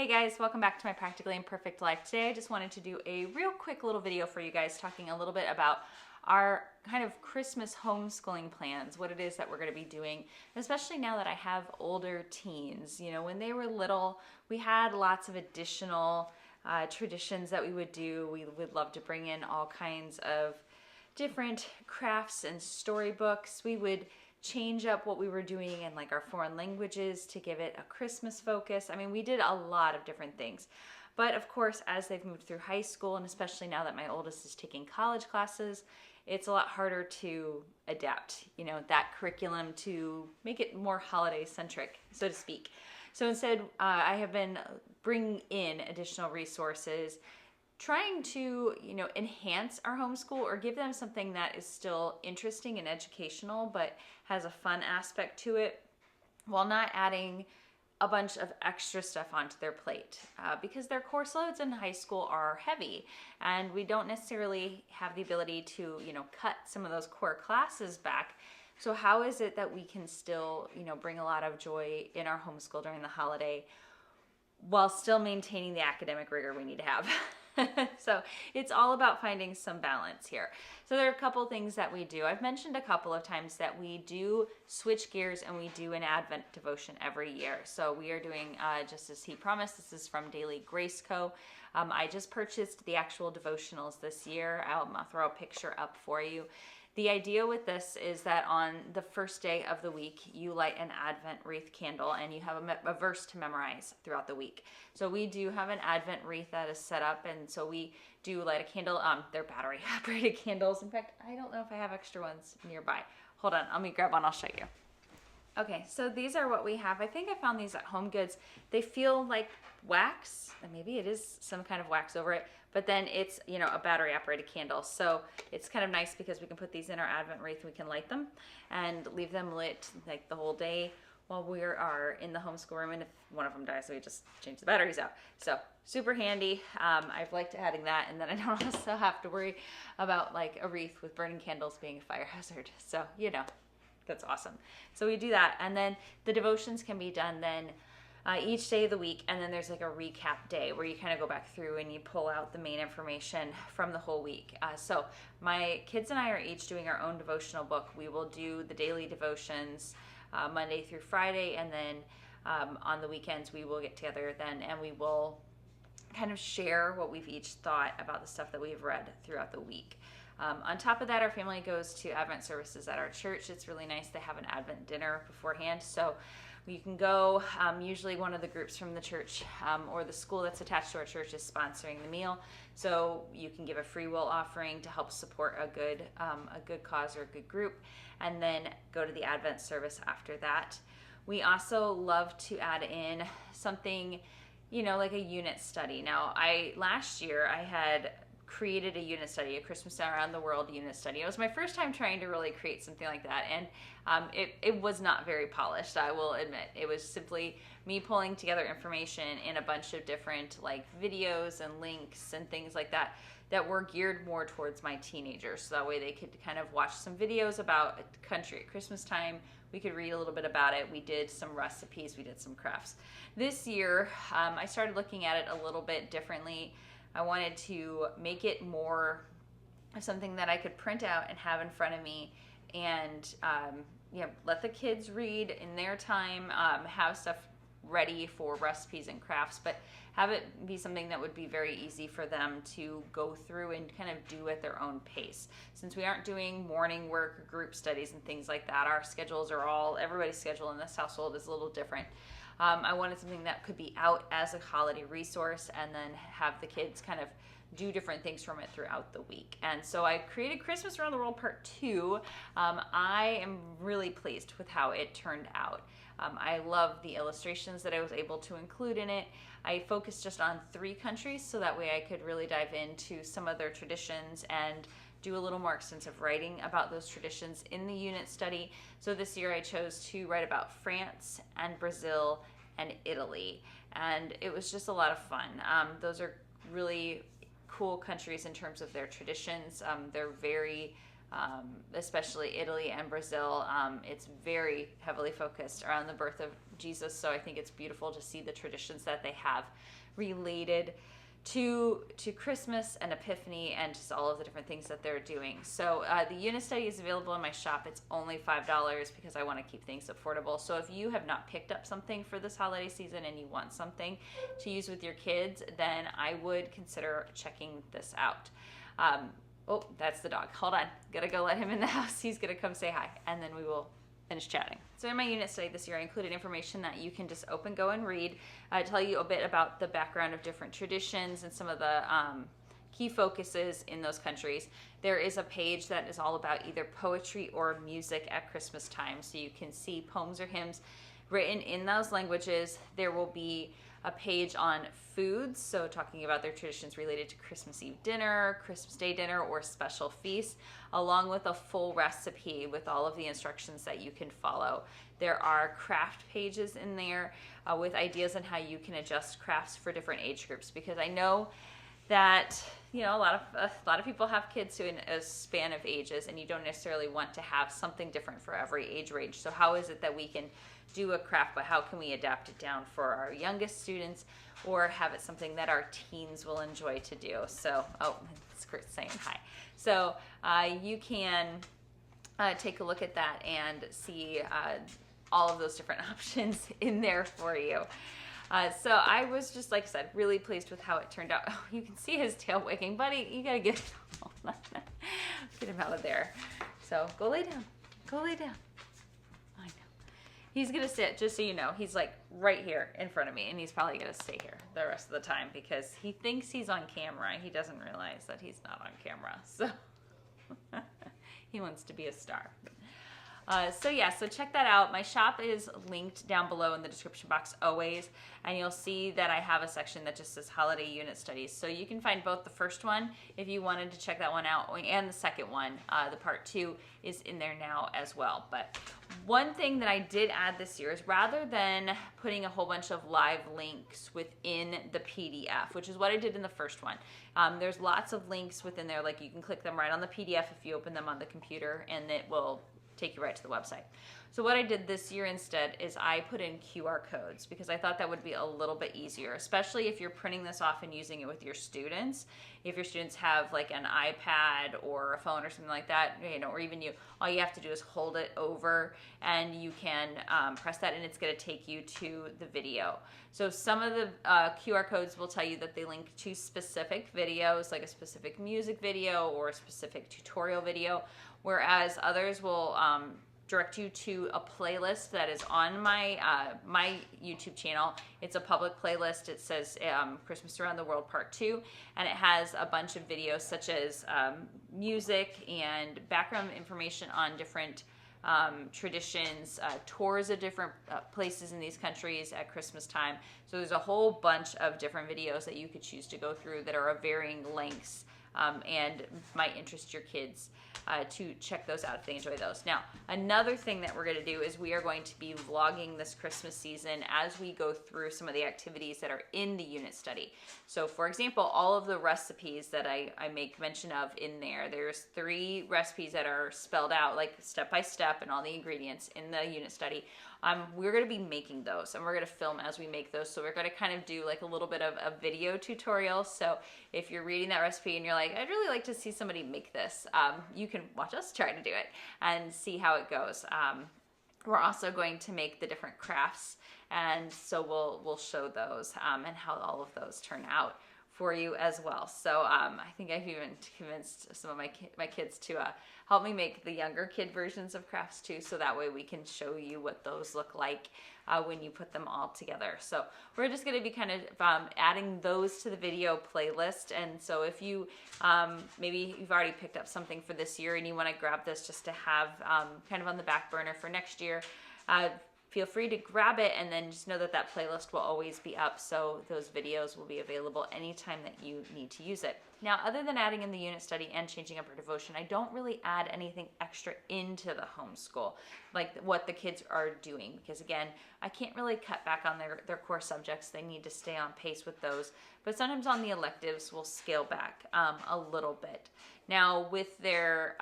Hey guys, welcome back to my Practically Imperfect Life. Today I just wanted to do a real quick little video for you guys talking a little bit about our kind of Christmas homeschooling plans, what it is that we're going to be doing, especially now that I have older teens. You know, when they were little, we had lots of additional traditions that we would do. We would love to bring in all kinds of different crafts and storybooks. We would change up what we were doing in like our foreign languages to give it a Christmas focus. I mean, we did a lot of different things. But of course, as they've moved through high school, and especially now that my oldest is taking college classes, it's a lot harder to adapt, you know, that curriculum to make it more holiday centric, so to speak. So instead, I have been bringing in additional resources, trying to, you know, enhance our homeschool or give them something that is still interesting and educational, but has a fun aspect to it, while not adding a bunch of extra stuff onto their plate, because their course loads in high school are heavy, and we don't necessarily have the ability to, you know, cut some of those core classes back. So how is it that we can still, you know, bring a lot of joy in our homeschool during the holiday while still maintaining the academic rigor we need to have? So it's all about finding some balance here. So there are a couple things that we do. I've mentioned a couple of times that we do switch gears and we do an Advent devotion every year. So we are doing, just as he promised, this is from Daily Grace Co. I just purchased the actual devotionals this year. I'll throw a picture up for you. The idea with this is that on the first day of the week, you light an Advent wreath candle and you have a verse to memorize throughout the week. So we do have an Advent wreath that is set up, and so we do light a candle. They're battery operated candles. In fact, I don't know if I have extra ones nearby. Hold on, let me grab one, I'll show you. Okay, so these are what we have. I think I found these at Home Goods. They feel like wax, and maybe it is some kind of wax over it, but then it's, you know, a battery operated candle. So it's kind of nice because we can put these in our Advent wreath, we can light them and leave them lit like the whole day while we are in the homeschool room. And if one of them dies, we just change the batteries out. So super handy. I've liked adding that, and then I don't also have to worry about like a wreath with burning candles being a fire hazard. So, you know, that's awesome. So we do that, and then the devotions can be done then each day of the week, and then there's like a recap day where you kind of go back through and you pull out the main information from the whole week. So my kids and I are each doing our own devotional book. We will do the daily devotions Monday through Friday, and then on the weekends we will get together then and we will kind of share what we've each thought about the stuff that we've read throughout the week. On top of that, our family goes to Advent services at our church. It's really nice to have an Advent dinner beforehand. So you can go, usually one of the groups from the church or the school that's attached to our church is sponsoring the meal. So you can give a free will offering to help support a good cause or a good group, and then go to the Advent service after that. We also love to add in something, you know, like a unit study. Now, last year I had created a unit study, a Christmas Around the World unit study. It was my first time trying to really create something like that, and it was not very polished, I will admit. It was simply me pulling together information in a bunch of different like videos and links and things like that that were geared more towards my teenagers, so that way they could kind of watch some videos about a country at Christmas time. We could read a little bit about it. We did some recipes, we did some crafts. This year, I started looking at it a little bit differently. I wanted to make it more of something that I could print out and have in front of me, and you know, let the kids read in their time, have stuff ready for recipes and crafts, but have it be something that would be very easy for them to go through and kind of do at their own pace. Since we aren't doing morning work or group studies and things like that, our schedules are everybody's schedule in this household is a little different. I wanted something that could be out as a holiday resource, and then have the kids kind of do different things from it throughout the week. And so I created Christmas Around the World Part 2. I am really pleased with how it turned out. I love the illustrations that I was able to include in it. I focused just on 3 countries, so that way I could really dive into some of their traditions and do a little more extensive writing about those traditions in the unit study. So this year I chose to write about France and Brazil and Italy, and it was just a lot of fun. Those are really cool countries in terms of their traditions. They're very especially Italy and Brazil. It's very heavily focused around the birth of Jesus, so I think it's beautiful to see the traditions that they have related to Christmas and Epiphany and just all of the different things that they're doing. So the unit study is available in my shop. It's only $5 because I want to keep things affordable. So if you have not picked up something for this holiday season and you want something to use with your kids, then I would consider checking this out. Oh, that's the dog. Hold on. Gotta go let him in the house. He's gonna come say hi, and then we will finish chatting. So in my unit study this year, I included information that you can just open, go, and read. I tell you a bit about the background of different traditions and some of the key focuses in those countries. There is a page that is all about either poetry or music at Christmas time, so you can see poems or hymns written in those languages. There will be a page on foods, so talking about their traditions related to Christmas Eve dinner, Christmas Day dinner, or special feasts, along with a full recipe with all of the instructions that you can follow. There are craft pages in there with ideas on how you can adjust crafts for different age groups, because I know that a lot of people have kids who in a span of ages, and you don't necessarily want to have something different for every age range. So how is it that we can do a craft, but how can we adapt it down for our youngest students, or have it something that our teens will enjoy to do? So, oh, Kurt's saying hi. So you can take a look at that and see all of those different options in there for you. So I was just, like I said, really pleased with how it turned out. Oh, you can see his tail wagging. Buddy, you gotta get him out of there. So go lay down. Go lay down. I know. He's gonna sit, just so you know, he's like right here in front of me, and he's probably gonna stay here the rest of the time because he thinks he's on camera. He doesn't realize that he's not on camera. So he wants to be a star. So check that out. My shop is linked down below in the description box always, and you'll see that I have a section that just says Holiday Unit Studies. So you can find both the first one if you wanted to check that one out, and the second one, the part 2, is in there now as well. But one thing that I did add this year is, rather than putting a whole bunch of live links within the PDF, which is what I did in the first one, there's lots of links within there. Like, you can click them right on the PDF if you open them on the computer, and it will take you right to the website. So what I did this year instead is I put in QR codes, because I thought that would be a little bit easier, especially if you're printing this off and using it with your students. If your students have like an iPad or a phone or something like that, or even you, all you have to do is hold it over and you can press that, and it's going to take you to the video. So some of the QR codes will tell you that they link to specific videos, like a specific music video or a specific tutorial video, whereas others will direct you to a playlist that is on my my YouTube channel. It's a public playlist. It says Christmas Around the World Part 2, and it has a bunch of videos such as music and background information on different traditions, tours of different places in these countries at Christmas time. So there's a whole bunch of different videos that you could choose to go through that are of varying lengths, and might interest your kids to check those out if they enjoy those. Now, another thing that we're going to do is we are going to be vlogging this Christmas season as we go through some of the activities that are in the unit study. So, for example, all of the recipes that I make mention of in there, there's 3 recipes that are spelled out, like step by step, and all the ingredients in the unit study. We're going to be making those, and we're going to film as we make those. So we're going to kind of do like a little bit of a video tutorial. So if you're reading that recipe and you're like, I'd really like to see somebody make this, you can watch us try to do it and see how it goes. We're also going to make the different crafts, and so we'll show those and how all of those turn out for you as well. So I think I've even convinced some of my kids to help me make the younger kid versions of crafts too, so that way we can show you what those look like when you put them all together. So we're just going to be kind of adding those to the video playlist. And so if you maybe you've already picked up something for this year and you want to grab this just to have kind of on the back burner for next year, feel free to grab it, and then just know that that playlist will always be up, so those videos will be available anytime that you need to use it. Now, other than adding in the unit study and changing up our devotion, I don't really add anything extra into the homeschool, like what the kids are doing, because again, I can't really cut back on their core subjects. They need to stay on pace with those, but sometimes on the electives, we'll scale back a little bit. Now, with their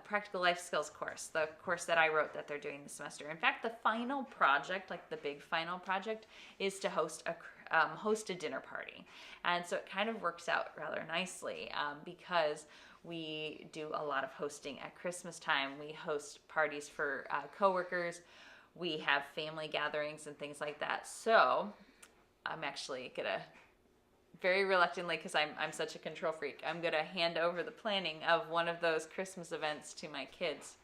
practical life skills course, the course that I wrote that they're doing this semester. In fact, the final project, like the big final project, is to host a dinner party. And so it kind of works out rather nicely because we do a lot of hosting at Christmas time. We host parties for coworkers. We have family gatherings and things like that. So I'm actually gonna, very reluctantly, because I'm such a control freak, I'm going to hand over the planning of one of those Christmas events to my kids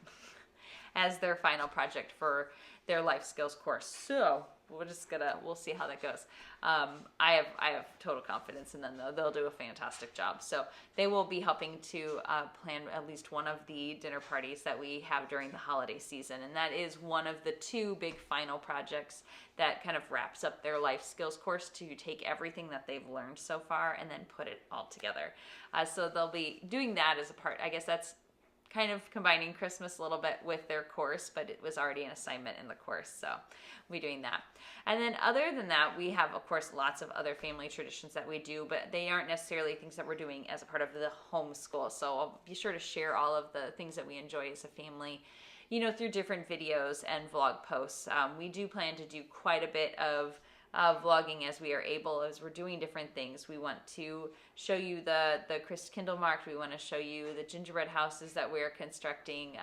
as their final project for their life skills course. So we'll see how that goes. I have total confidence in them, though. They'll do a fantastic job. So they will be helping to plan at least one of the dinner parties that we have during the holiday season. And that is one of the two big final projects that kind of wraps up their life skills course, to take everything that they've learned so far and then put it all together. So they'll be doing that as a part. I guess that's kind of combining Christmas a little bit with their course, but it was already an assignment in the course, so we're doing that. And then other than that, we have, of course, lots of other family traditions that we do, but they aren't necessarily things that we're doing as a part of the homeschool. So I'll be sure to share all of the things that we enjoy as a family, you know, through different videos and vlog posts. We do plan to do quite a bit of vlogging as we are able, as we're doing different things. We want to show you the Kindle marked. We want to show you the gingerbread houses that we're constructing,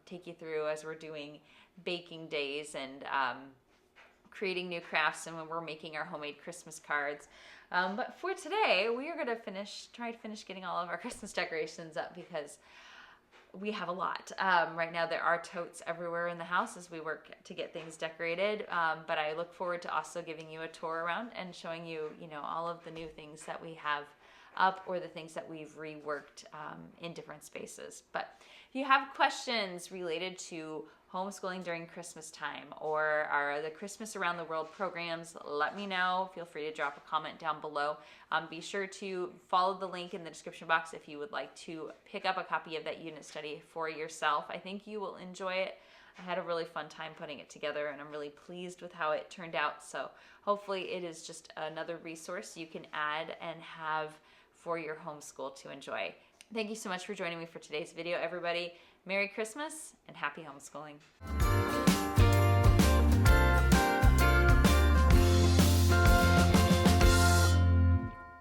take you through as we're doing baking days and creating new crafts, and when we're making our homemade Christmas cards. But for today, we are going to try to finish getting all of our Christmas decorations up, because we have a lot. Right now there are totes everywhere in the house as we work to get things decorated, but I look forward to also giving you a tour around and showing you, you know, all of the new things that we have up, or the things that we've reworked in different spaces. But if you have questions related to homeschooling during Christmas time, or the Christmas Around the World programs, let me know. Feel free to drop a comment down below. Be sure to follow the link in the description box if you would like to pick up a copy of that unit study for yourself. I think you will enjoy it. I had a really fun time putting it together, and I'm really pleased with how it turned out. So hopefully it is just another resource you can add and have for your homeschool to enjoy. Thank you so much for joining me for today's video, everybody. Merry Christmas and happy homeschooling.